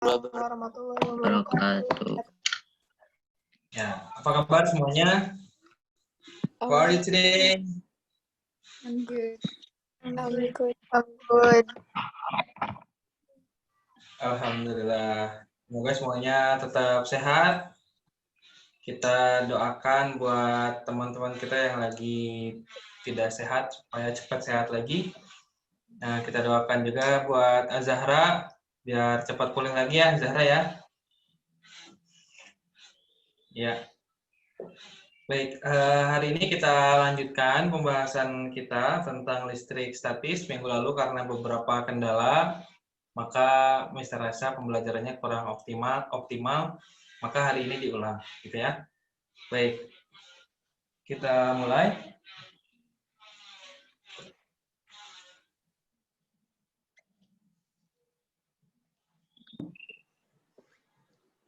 warahmatullahi wabarakatuh. Ya, apa kabar semuanya? How are you today? I'm good. I'm good. Alhamdulillah. Semoga semuanya tetap sehat. Kita doakan buat teman-teman kita yang lagi tidak sehat supaya cepat sehat lagi. Nah, kita doakan juga buat Azahra biar cepat pulih lagi ya, Zahra ya. Ya. Baik, hari ini kita lanjutkan pembahasan kita tentang listrik statis. Minggu lalu karena beberapa kendala, maka Mister rasa pembelajarannya kurang optimal, maka hari ini diulang, gitu ya. Baik, kita mulai.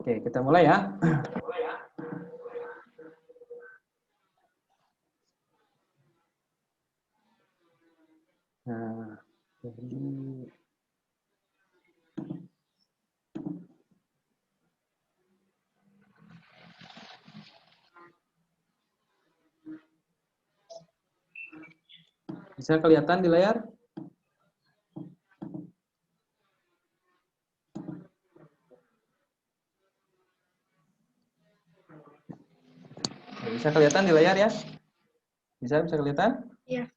Oke, kita mulai ya. Nah, jadi bisa kelihatan di layar? Bisa kelihatan di layar ya? Bisa kelihatan? Iya.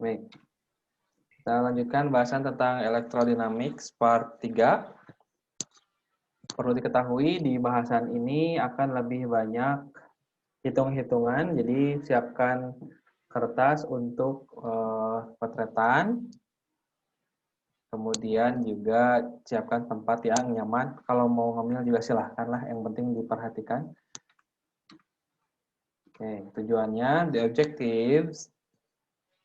Baik. Kita lanjutkan bahasan tentang electrodynamics part 3. Perlu diketahui di bahasan ini akan lebih banyak hitung-hitungan, jadi siapkan kertas untuk potretan. Kemudian juga siapkan tempat yang nyaman. Kalau mau ngemil juga silahkanlah, yang penting diperhatikan. Oke, tujuannya, the objectives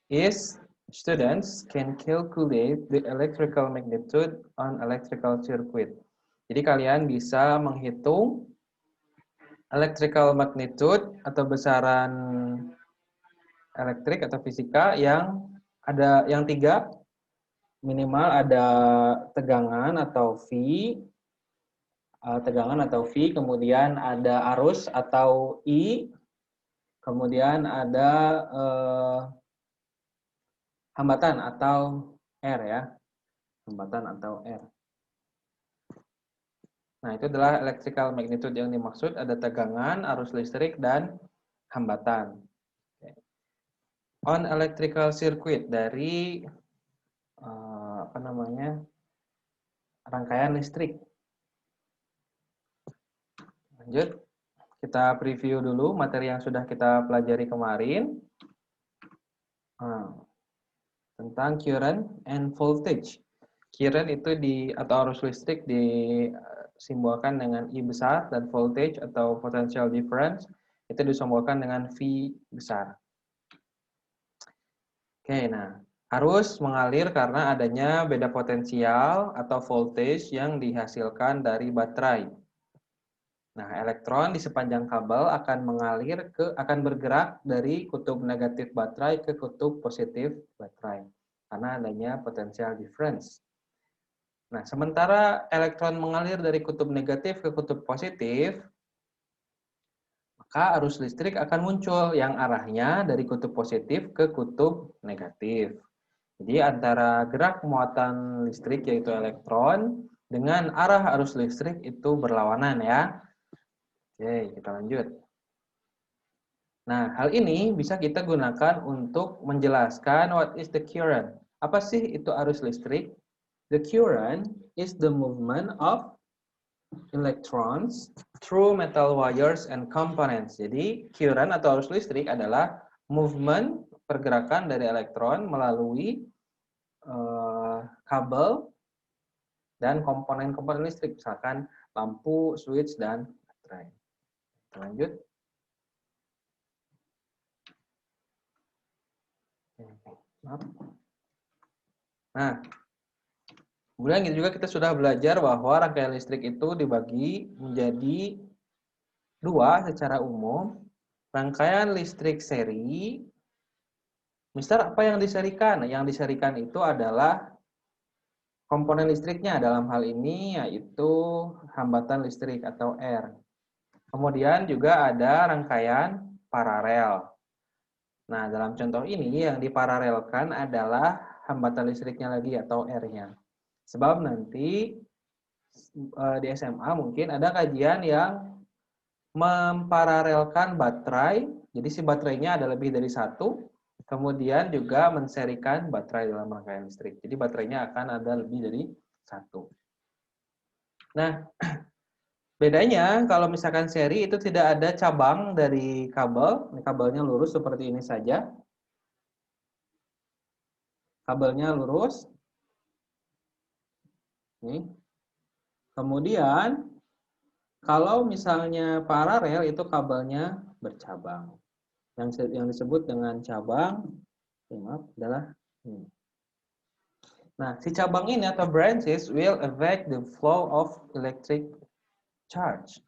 is students can calculate the electrical magnitude on electrical circuit. Jadi kalian bisa menghitung electrical magnitude atau besaran elektrik atau fisika yang ada yang 3, minimal ada tegangan atau V, kemudian ada arus atau I, kemudian ada hambatan atau R ya, hambatan atau R. Nah, itu adalah electrical magnitude yang dimaksud, ada tegangan, arus listrik, dan hambatan. On electrical circuit, dari rangkaian listrik. Lanjut, kita preview dulu materi yang sudah kita pelajari kemarin. Tentang current and voltage. Current itu atau arus listrik disimbolkan dengan I besar, dan voltage atau potential difference itu disimbolkan dengan V besar. Oke, nah, arus mengalir karena adanya beda potensial atau voltage yang dihasilkan dari baterai. Nah, elektron di sepanjang kabel akan bergerak dari kutub negatif baterai ke kutub positif baterai karena adanya potential difference. Nah, sementara elektron mengalir dari kutub negatif ke kutub positif, maka arus listrik akan muncul yang arahnya dari kutub positif ke kutub negatif. Jadi antara gerak muatan listrik yaitu elektron dengan arah arus listrik itu berlawanan ya. Oke, kita lanjut. Nah, hal ini bisa kita gunakan untuk menjelaskan what is the current. Apa sih itu arus listrik? The current is the movement of electrons through metal wires and components. Jadi, current atau arus listrik adalah movement, pergerakan dari elektron melalui kabel dan komponen-komponen listrik, misalkan lampu, switch, dan baterai. Kita lanjut. Nah, kemudian juga kita sudah belajar bahwa rangkaian listrik itu dibagi menjadi 2 secara umum. Rangkaian listrik seri. Mister, apa yang diserikan? Yang diserikan itu adalah komponen listriknya dalam hal ini yaitu hambatan listrik atau R. Kemudian juga ada rangkaian paralel. Nah, dalam contoh ini yang diparalelkan adalah hambatan listriknya lagi atau R-nya. Sebab nanti di SMA mungkin ada kajian yang memparalelkan baterai, jadi si baterainya ada lebih dari satu, kemudian juga menserikan baterai dalam rangkaian listrik. Jadi baterainya akan ada lebih dari satu. Nah, bedanya kalau misalkan seri itu tidak ada cabang dari kabel, ini kabelnya lurus seperti ini saja. Kabelnya lurus. Nih. Kemudian kalau misalnya paralel itu kabelnya bercabang. Yang disebut dengan cabang, maaf, adalah ini. Nah, si cabang ini atau branches will affect the flow of electric charge.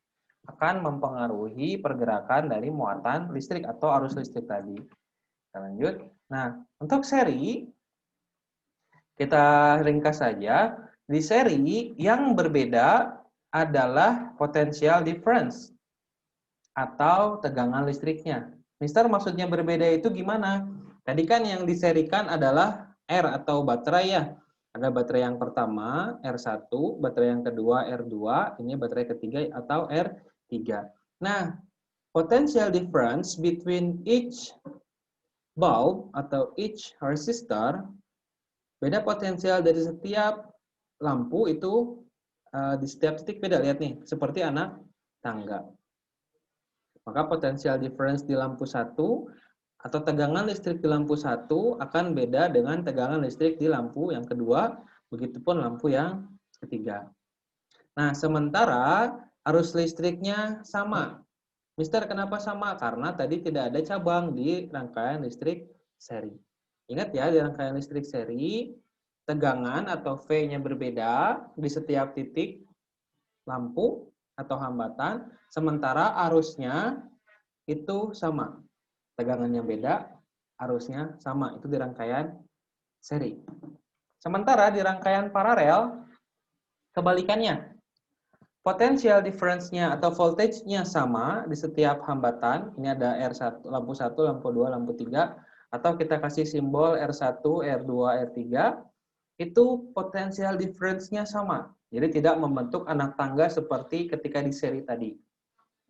Akan mempengaruhi pergerakan dari muatan listrik atau arus listrik tadi. Kita lanjut. Nah, untuk seri, kita ringkas saja. Di seri, yang berbeda adalah potential difference atau tegangan listriknya. Mister, maksudnya berbeda itu gimana? Tadi kan yang diserikan adalah R atau baterai ya. Ada baterai yang pertama, R1, baterai yang kedua, R2, ini baterai ketiga atau R3. Nah, potential difference between each bulb atau each resistor, beda potensial dari setiap lampu itu di setiap titik beda. Lihat nih, seperti anak tangga. Maka potensial difference di lampu 1 atau tegangan listrik di lampu 1 akan beda dengan tegangan listrik di lampu yang kedua, begitupun lampu yang ketiga. Nah, sementara arus listriknya sama. Mister, kenapa sama? Karena tadi tidak ada cabang di rangkaian listrik seri. Ingat ya, di rangkaian listrik seri, tegangan atau V-nya berbeda di setiap titik lampu atau hambatan, sementara arusnya itu sama. Tegangannya beda, arusnya sama. Itu di rangkaian seri. Sementara di rangkaian paralel, kebalikannya. Potensial difference-nya atau voltage-nya sama di setiap hambatan. Ini ada R1, lampu 1, lampu 2, lampu 3. Atau kita kasih simbol R1, R2, R3. Itu potensial difference-nya sama. Jadi tidak membentuk anak tangga seperti ketika di seri tadi.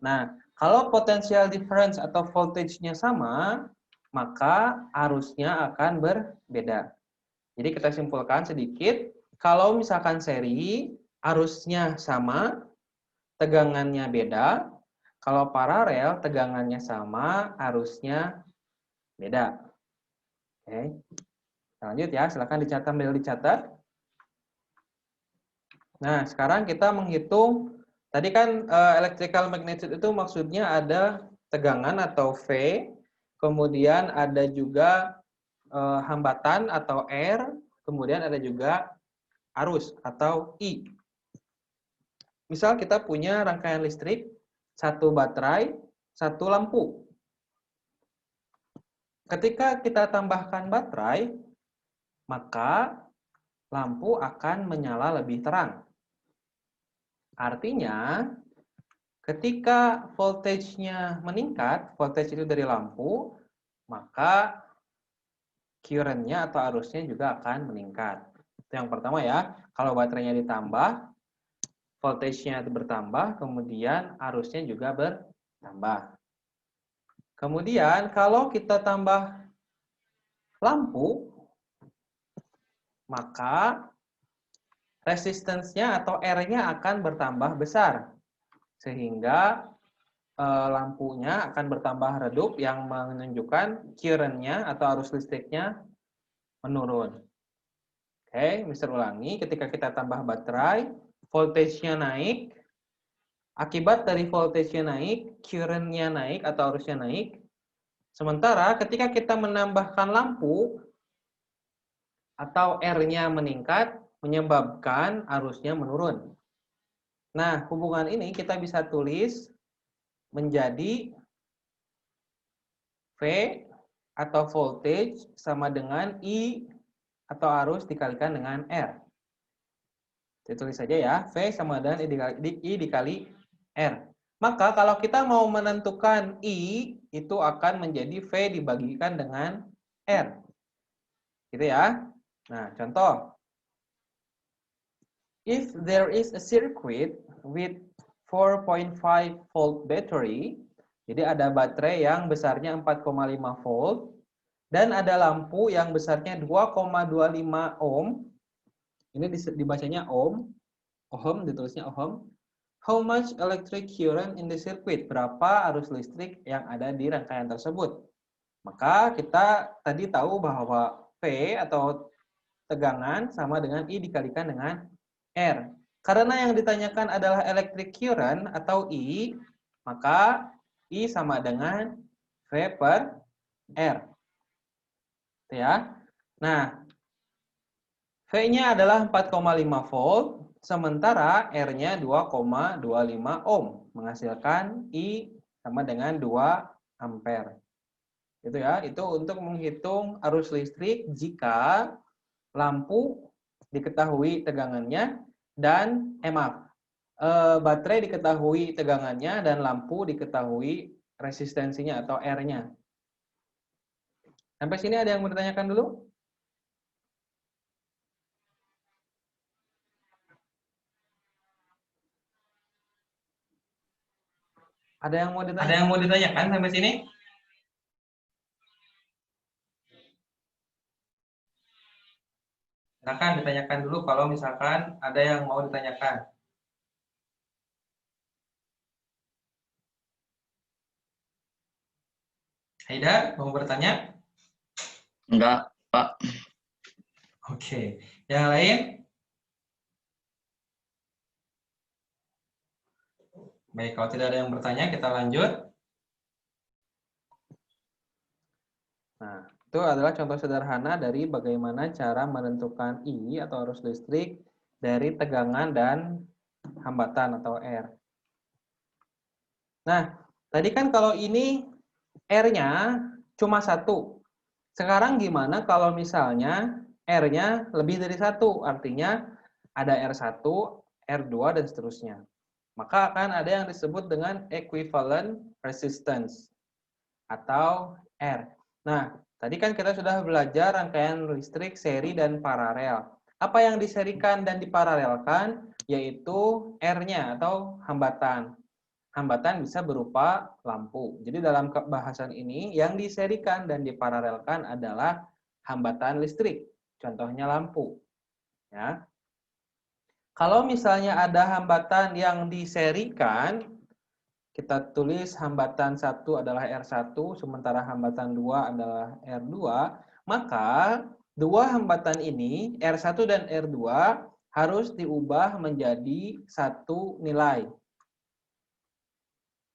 Nah, kalau potensial difference atau voltage-nya sama, maka arusnya akan berbeda. Jadi kita simpulkan sedikit, kalau misalkan seri, arusnya sama, tegangannya beda. Kalau paralel, tegangannya sama, arusnya beda. Oke. Lanjut ya, silakan dicatat, sambil dicatat. Nah, sekarang kita menghitung, tadi kan electrical magnitude itu maksudnya ada tegangan atau V, kemudian ada juga hambatan atau R, kemudian ada juga arus atau I. Misal kita punya rangkaian listrik, satu baterai, satu lampu. Ketika kita tambahkan baterai, maka lampu akan menyala lebih terang. Artinya, ketika voltage-nya meningkat, voltage itu dari lampu, maka current-nya atau arusnya juga akan meningkat. Itu yang pertama ya. Kalau baterainya ditambah, voltage-nya bertambah, kemudian arusnya juga bertambah. Kemudian, kalau kita tambah lampu, maka resistance-nya atau R-nya akan bertambah besar. Sehingga lampunya akan bertambah redup yang menunjukkan current-nya atau arus listriknya menurun. Oke, Mister ulangi. Ketika kita tambah baterai, voltage-nya naik. Akibat dari voltage-nya naik, current-nya naik atau arusnya naik. Sementara ketika kita menambahkan lampu, atau R-nya meningkat, menyebabkan arusnya menurun. Nah, hubungan ini kita bisa tulis menjadi V atau voltage sama dengan I atau arus dikalikan dengan R. Saya tulis saja ya, V sama dengan I dikali R. Maka kalau kita mau menentukan I, itu akan menjadi V dibagikan dengan R. Gitu ya. Nah, contoh. If there is a circuit with 4.5 volt battery, jadi ada baterai yang besarnya 4,5 volt, dan ada lampu yang besarnya 2,25 ohm, ini dibacanya ohm ditulisnya ohm. How much electric current in the circuit? Berapa arus listrik yang ada di rangkaian tersebut? Maka kita tadi tahu bahwa P atau tegangan sama dengan I dikalikan dengan R. Karena yang ditanyakan adalah electric current atau I, maka I sama dengan V per R. Ya. Nah, V-nya adalah 4,5 volt, sementara R-nya 2,25 ohm, menghasilkan I sama dengan 2 ampere. Itu ya, itu untuk menghitung arus listrik jika lampu diketahui tegangannya dan baterai diketahui tegangannya dan lampu diketahui resistensinya atau R-nya. Sampai sini ada yang mau ditanyakan dulu? Ada yang mau ditanyakan sampai sini? Silakan ditanyakan dulu kalau misalkan ada yang mau ditanyakan. Haida, mau bertanya? Enggak, Pak. Oke. Yang lain? Baik, kalau tidak ada yang bertanya, kita lanjut. Nah, itu adalah contoh sederhana dari bagaimana cara menentukan I atau arus listrik dari tegangan dan hambatan atau R. Nah, tadi kan kalau ini R-nya cuma 1. Sekarang gimana kalau misalnya R-nya lebih dari 1? Artinya ada R1, R2, dan seterusnya. Maka akan ada yang disebut dengan equivalent resistance atau R. Nah, tadi kan kita sudah belajar rangkaian listrik seri dan paralel. Apa yang diserikan dan diparalelkan yaitu R-nya atau hambatan. Hambatan bisa berupa lampu. Jadi dalam bahasan ini yang diserikan dan diparalelkan adalah hambatan listrik. Contohnya lampu. Ya. Kalau misalnya ada hambatan yang diserikan, kita tulis hambatan 1 adalah R1, sementara hambatan 2 adalah R2, maka dua hambatan ini, R1 dan R2, harus diubah menjadi satu nilai.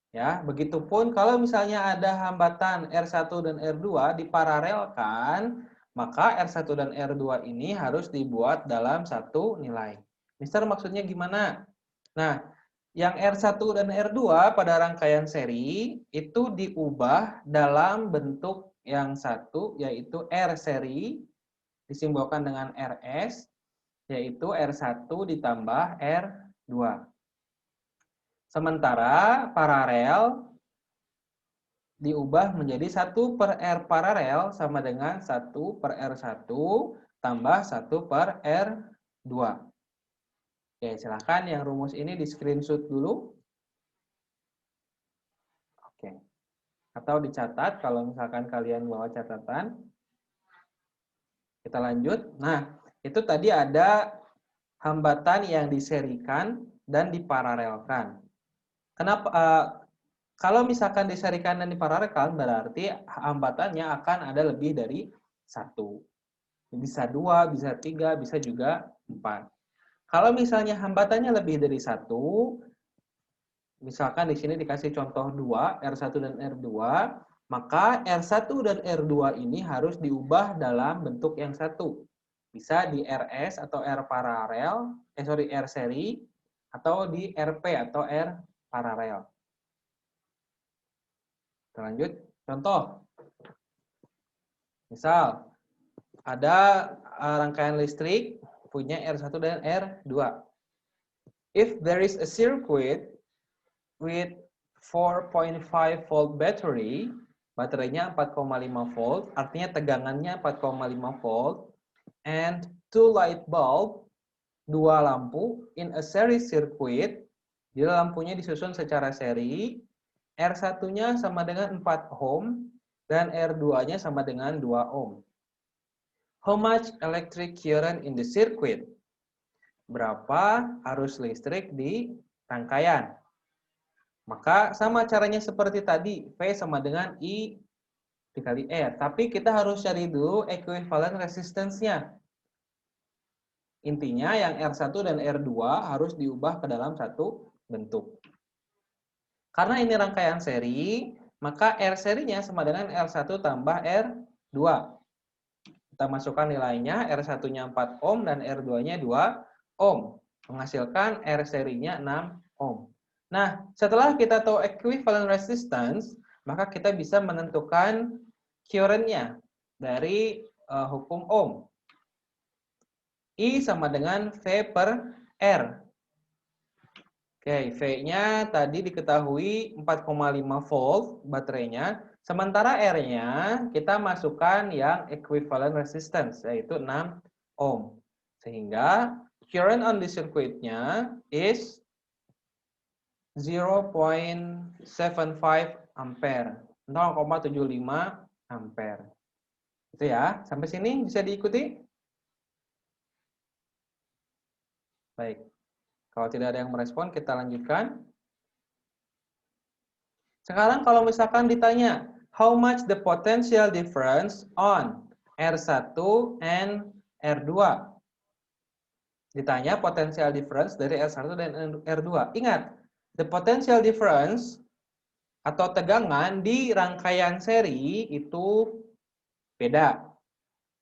Ya, begitupun kalau misalnya ada hambatan R1 dan R2 diparalelkan, maka R1 dan R2 ini harus dibuat dalam satu nilai. Mister, maksudnya gimana? Nah, yang R1 dan R2 pada rangkaian seri itu diubah dalam bentuk yang satu, yaitu R seri, disimbolkan dengan RS, yaitu R1 ditambah R2. Sementara paralel diubah menjadi 1 per R paralel sama dengan 1 per R1 tambah 1 per R2. Oke, silakan yang rumus ini di screenshot dulu. Oke. Atau dicatat kalau misalkan kalian bawa catatan. Kita lanjut. Nah, itu tadi ada hambatan yang diserikan dan diparalelkan. Kenapa? Kalau misalkan diserikan dan diparalelkan, berarti hambatannya akan ada lebih dari 1. Bisa 2, bisa 3, bisa juga 4. Kalau misalnya hambatannya lebih dari 1, misalkan di sini dikasih contoh 2, R1 dan R2, maka R1 dan R2 ini harus diubah dalam bentuk yang satu. Bisa di RS atau R paralel, R seri, atau di RP atau R paralel. Kita lanjut. Contoh. Misal, ada rangkaian listrik punya R1 dan R2. If there is a circuit with 4.5 volt battery, baterainya 4,5 volt, artinya tegangannya 4,5 volt, and 2 light bulb, 2 lampu, in a series circuit, jadi lampunya disusun secara seri, R1-nya sama dengan 4 ohm, dan R2-nya sama dengan 2 ohm. How much electric current in the circuit? Berapa arus listrik di rangkaian? Maka sama caranya seperti tadi, V sama dengan I dikali R. Tapi kita harus cari dulu equivalent resistance-nya. Intinya yang R1 dan R2 harus diubah ke dalam satu bentuk. Karena ini rangkaian seri, maka R serinya sama dengan R1 tambah R2. Kita masukkan nilainya, R1-nya 4 ohm dan R2-nya 2 ohm. Menghasilkan R serinya 6 ohm. Nah, setelah kita tahu equivalent resistance, maka kita bisa menentukan current-nya dari hukum Ohm. I sama dengan V per R. Oke, V-nya tadi diketahui 4,5 volt baterainya, sementara R-nya kita masukkan yang equivalent resistance, yaitu 6 ohm. Sehingga current on the circuit-nya is 0.75 ampere, 0,75 ampere. Itu ya, sampai sini bisa diikuti? Baik. Kalau tidak ada yang merespon, kita lanjutkan. Sekarang kalau misalkan ditanya, how much the potential difference on R1 and R2? Ditanya potential difference dari R1 dan R2. Ingat, the potential difference atau tegangan di rangkaian seri itu beda.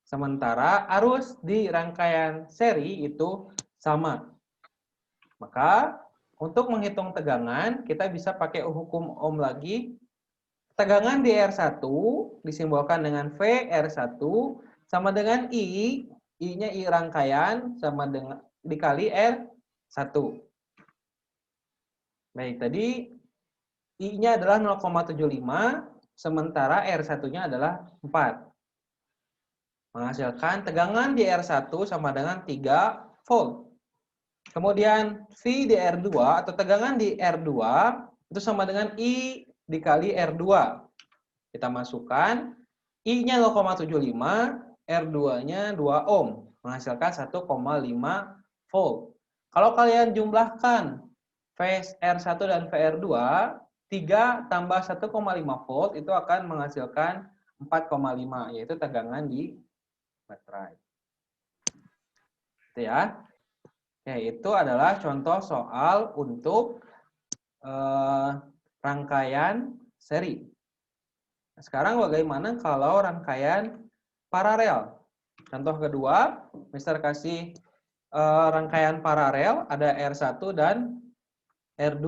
Sementara arus di rangkaian seri itu sama. Maka untuk menghitung tegangan, kita bisa pakai hukum Ohm lagi. Tegangan di R1 disimbolkan dengan V R1 sama dengan I. I-nya I rangkaian sama dengan dikali R1. Baik, tadi I-nya adalah 0,75, sementara R1-nya adalah 4. Menghasilkan tegangan di R1 sama dengan 3 volt. Kemudian V di R2 atau tegangan di R2 itu sama dengan I dikali R2. Kita masukkan, I-nya 0,75, R2-nya 2 ohm. Menghasilkan 1,5 volt. Kalau kalian jumlahkan VR1 dan VR2, 3 tambah 1,5 volt itu akan menghasilkan 4,5, yaitu tegangan di baterai. Itu ya. Oke, itu adalah contoh soal untuk rangkaian seri. Nah, sekarang bagaimana kalau rangkaian paralel? Contoh kedua, Mister kasih rangkaian paralel, ada R1 dan R2.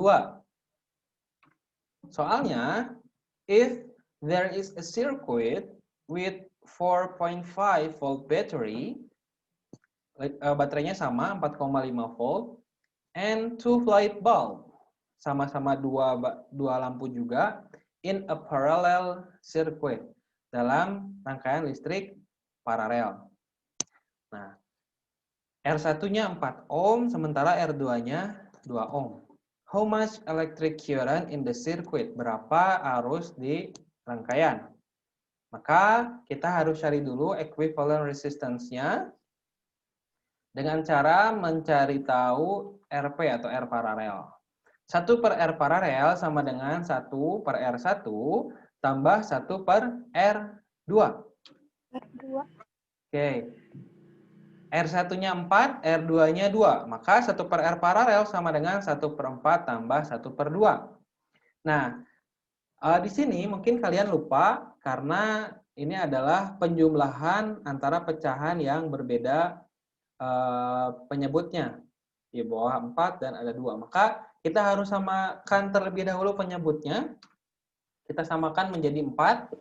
Soalnya, if there is a circuit with 4.5 volt battery, baterainya sama 4,5 volt, and 2 light bulb, sama-sama dua lampu juga, in a parallel circuit, dalam rangkaian listrik paralel. Nah, R1-nya 4 ohm, sementara R2-nya 2 ohm. How much electric current in the circuit? Berapa arus di rangkaian? Maka kita harus cari dulu equivalent resistance-nya dengan cara mencari tahu RP atau R paralel. 1 per R paralel sama dengan 1 per R1 tambah 1 per R2. R2. Oke. R1-nya 4, R2-nya 2. Maka 1 per R paralel sama dengan 1 per 4 tambah 1 per 2. Nah, di sini mungkin kalian lupa karena ini adalah penjumlahan antara pecahan yang berbeda penyebutnya. Di bawah 4 dan ada 2. Maka kita harus samakan terlebih dahulu penyebutnya. Kita samakan menjadi 4.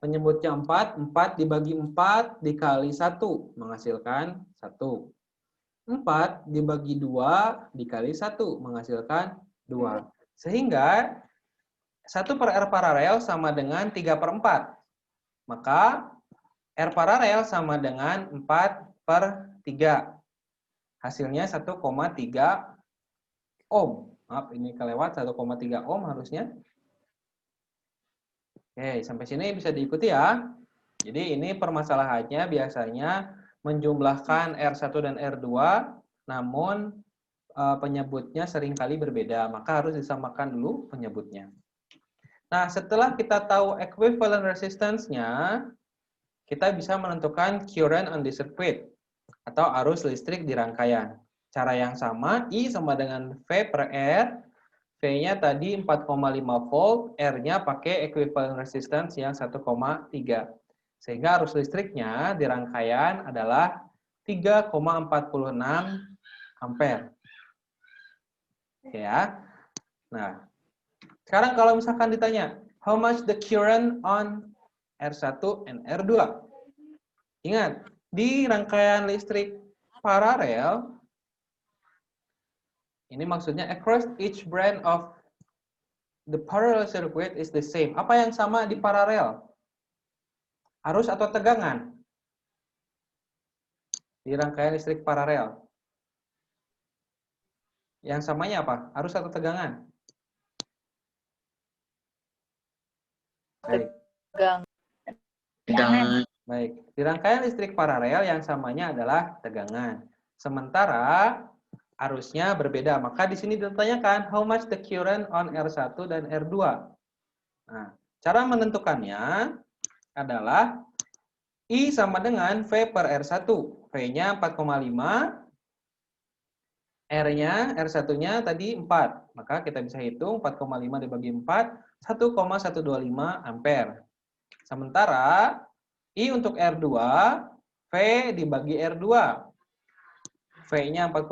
Penyebutnya 4. 4 dibagi 4 dikali 1. Menghasilkan 1. 4 dibagi 2 dikali 1 menghasilkan 2. Sehingga 1 per R paralel sama dengan 3/4. Maka R paralel sama dengan 4/3. Hasilnya 1,3 ohm. Maaf, ini kelewat 1,3 ohm harusnya. Oke, sampai sini bisa diikuti ya. Jadi ini permasalahannya biasanya menjumlahkan R1 dan R2, namun penyebutnya seringkali berbeda, maka harus disamakan dulu penyebutnya. Nah, setelah kita tahu equivalent resistance-nya, kita bisa menentukan current on the circuit, atau arus listrik di rangkaian. Cara yang sama, I sama dengan V per R, V-nya tadi 4,5 volt, R-nya pakai equivalent resistance yang 1,3. Sehingga arus listriknya di rangkaian adalah 3,46 ampere. Oke ya. Nah, sekarang kalau misalkan ditanya, how much the current on R1 and R2? Ingat, di rangkaian listrik paralel, ini maksudnya across each branch of the parallel circuit is the same. Apa yang sama di paralel? Arus atau tegangan? Di rangkaian listrik paralel. Yang samanya apa? Arus atau tegangan? Baik. Tegangan. Baik. Di rangkaian listrik paralel yang samanya adalah tegangan. Sementara arusnya berbeda. Maka di sini ditanyakan how much the current on R1 dan R2. Nah, cara menentukannya adalah I sama dengan V per R1. V-nya 4,5. R-nya, R1-nya tadi 4. Maka kita bisa hitung 4,5 dibagi 4, 1,125 ampere. Sementara I untuk R2, V dibagi R2. V-nya 4,5,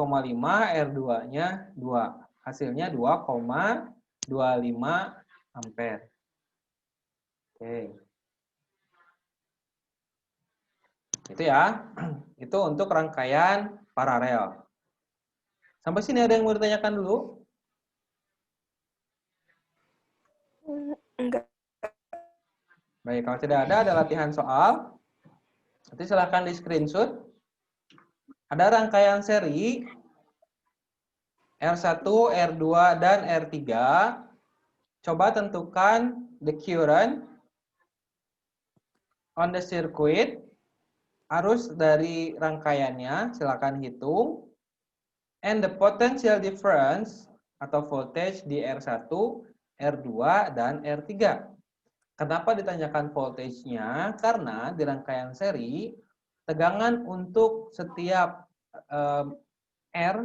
R2-nya 2. Hasilnya 2,25 ampere. Oke. Itu ya. Itu untuk rangkaian paralel. Sampai sini ada yang mau ditanyakan dulu? Enggak. Baik, kalau tidak ada latihan soal. Nanti silahkan di screenshot. Ada rangkaian seri R1, R2, dan R3. Coba tentukan the current on the circuit. Arus dari rangkaiannya, silakan hitung. And the potential difference atau voltage di R1, R2, dan R3. Kenapa ditanyakan voltage-nya? Karena di rangkaian seri, tegangan untuk setiap R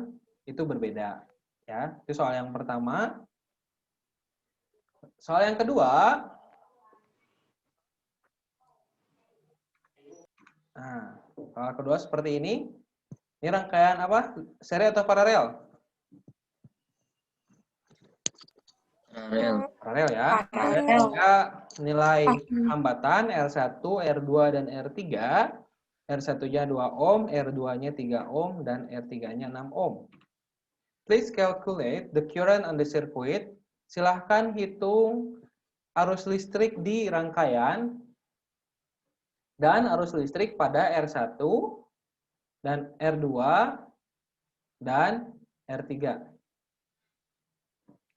itu berbeda. Ya, itu soal yang pertama. Soal yang kedua, nah, soal kedua seperti ini. Ini rangkaian apa? Seri atau paralel? Paralel. Paralel ya. Paralel. Sehingga nilai hambatan R1, R2, dan R3. R1-nya 2 ohm, R2-nya 3 ohm, dan R3-nya 6 ohm. Please calculate the current on the circuit. Silahkan hitung arus listrik di rangkaian dan arus listrik pada R1 dan R2 dan R3.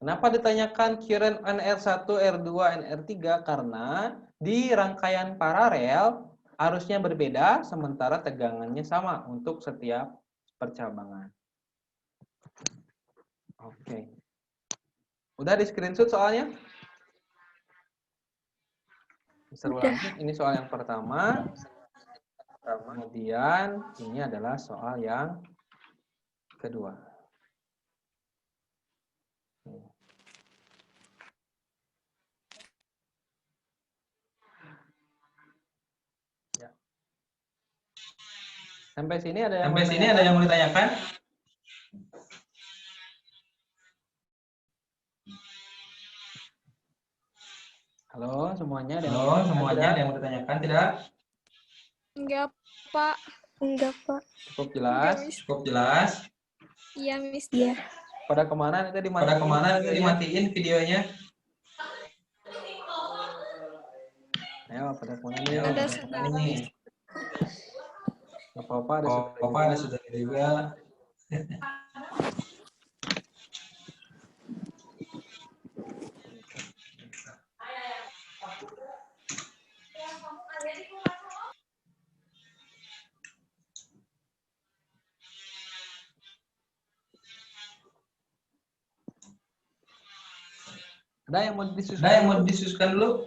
Kenapa ditanyakan current on R1, R2, dan R3? Karena di rangkaian paralel arusnya berbeda sementara tegangannya sama untuk setiap percabangan. Oke. Udah di screenshot soalnya? Seru lagi. Ini soal yang pertama. Kemudian ini adalah soal yang kedua. Ya. Sampai sini ada yang mau ditanyakan? Halo semuanya, ada yang mau ditanyakan tidak? Enggak, Pak. Enggak, Pak. Cukup jelas? Enggak, Miss. Cukup jelas? Iya, Miss. Iya. Pada kemana tadi dimatiin? Pada kemana tadi dimatiin videonya? Ayo, pada kemana nih? Ada Pada sudah. kemana nih? Gak apa-apa, ada sudah juga. Ada yang mau disususkan dulu?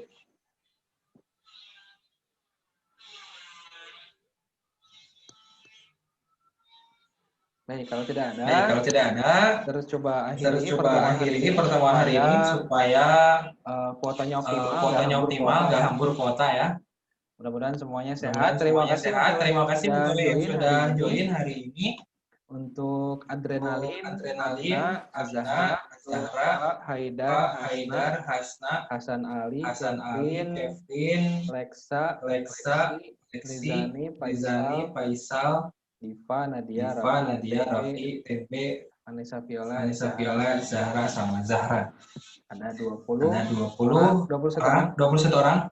Baik, kalau tidak ada, terus coba akhiri pertemuan hari ini supaya kuotanya optimal, nggak hambur kuota ya. Mudah-mudahan semuanya sehat. Terima kasih buat yang sudah join hari ini. Untuk adrenalin, Azhar, Haidar, Hasna, Hasan Ali, Kevin, Lexa, Rizani, Faisal, Diva, Nadia, Rafi, Tempe, Anissa Viola, Zahra, sama Zahra. Ada 21 orang.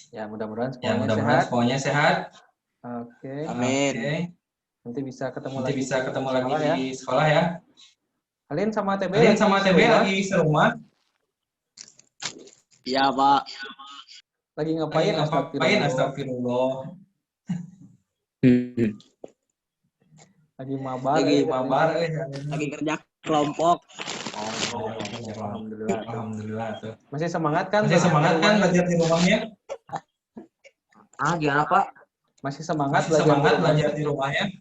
Ya, mudah-mudahan semuanya sehat. Oke. Amin. Nanti bisa ketemu lagi di sekolah ya. Kalian sama TB lagi serumah? Iya, Pak. Lagi ngapain? Astagfirullah. Lagi mabar. Lagi kerja kelompok. Alhamdulillah tuh. Masih semangat kan belajar di rumahnya? Gimana, Pak? Masih semangat belajar di rumahnya?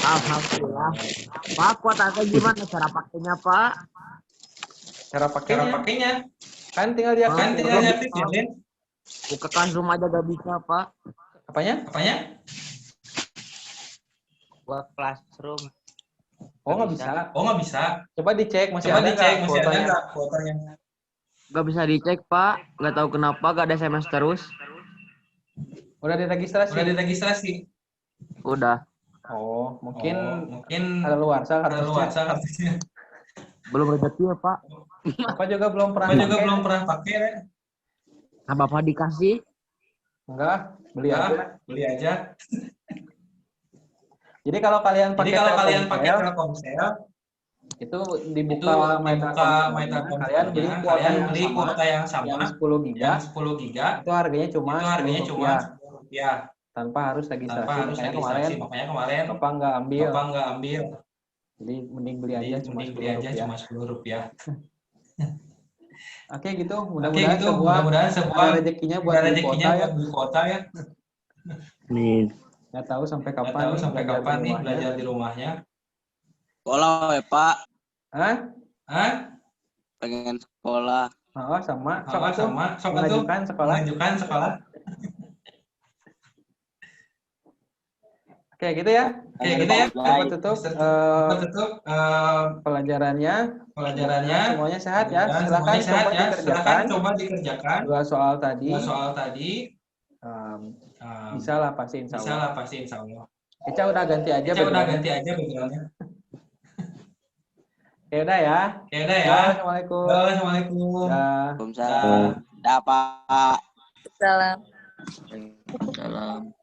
Alhamdulillah. Pak, kuotanya gimana cara pakainya, Pak? Cara pakainya? Kan tinggal diaktifin. Buka Classroom aja gak bisa, Pak. Apanya? Buat Classroom. Oh, nggak bisa. Coba dicek masih ada nggak kuotanya? Gak bisa dicek, Pak. Gak tahu kenapa gak ada SMS terus. Udah diregistrasi? Udah. Oh, mungkin ada luarsa kartunya. Belum rezeki ya, Pak. Apa juga belum pernah pakai. Nah, Bapak dikasih? Enggak, beli aja. Jadi kalau kalian pakai Telkomsel itu dibuka MyTelkomsel, kalian beli kuota yang sama yang 10 giga. Itu harganya cuma Rp10 tanpa harus registrasi. Makanya kemarin Bapak nggak ambil. Jadi mending beli aja cuma Rp10. Oke gitu, mudah-mudahan sebuah rezekinya buat beli kuota ya. Nih. Nggak tahu sampai kapan nih belajar di rumahnya. Sekolah ya, Pak. Hah? Pengen sekolah. Oh, sama. Mengajukan sekolah. Oke, gitu ya. Kita tutup pelajarannya. Semuanya sehat ya. Silakan coba dikerjakan. Dua soal tadi. Bisa lah pasti insya Allah. Eca udah ganti aja backgroundnya. Oke, udah ya. Assalamualaikum. Waalaikumsalam. Dah, Pak. Salam. Salam.